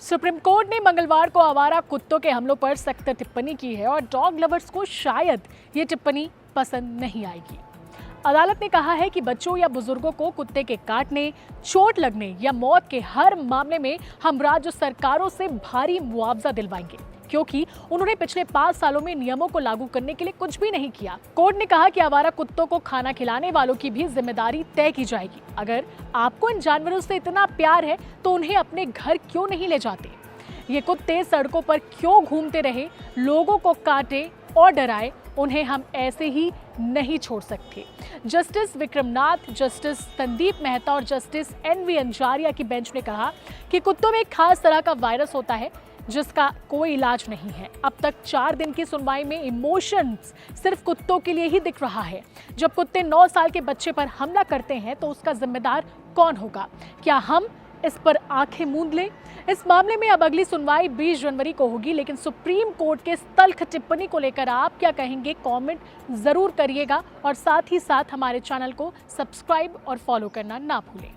Supreme court ने मंगलवार को आवारा कुत्तों के हमलों पर सख्त टिप्पणी की है और डॉग लवर्स को शायद ये टिप्पणी पसंद नहीं आएगी। अदालत ने कहा है कि बच्चों या बुजुर्गों को कुत्ते के काटने, चोट लगने या मौत के हर मामले में हम राज्य सरकारों से भारी मुआवजा दिलवाएंगे, क्योंकि उन्होंने पिछले 5 सालों में नियमों को लागू करने के लिए कुछ भी नहीं किया। कोर्ट ने कहा कि आवारा कुत्तों को खाना खिलाने वालों की भी जिम्मेदारी तय की जाएगी। अगर आपको इन जानवरों से इतना प्यार है तो उन्हें अपने घर क्यों नहीं ले जाते? ये कुत्ते सड़कों पर क्यों घूमते रहे, लोगों को काटे और डराए? उन्हें हम ऐसे ही नहीं छोड़ सकते। जस्टिस विक्रमनाथ, जस्टिस संदीप मेहता और जस्टिस एनवी अंजारिया की बेंच ने कहा कि कुत्तों में एक खास तरह का वायरस होता है जिसका कोई इलाज नहीं है। अब तक 4 दिन की सुनवाई में इमोशंस सिर्फ कुत्तों के लिए ही दिख रहा है। जब कुत्ते 9 साल के बच्चे पर हमला करते हैं तो उसका जिम्मेदार कौन होगा? क्या हम इस पर आंखें मूंद लें? इस मामले में अब अगली सुनवाई 20 जनवरी को होगी, लेकिन सुप्रीम कोर्ट के इस तल्ख टिप्पणी को लेकर आप क्या कहेंगे? कमेंट जरूर करिएगा और साथ ही साथ हमारे चैनल को सब्सक्राइब और फॉलो करना ना भूलें।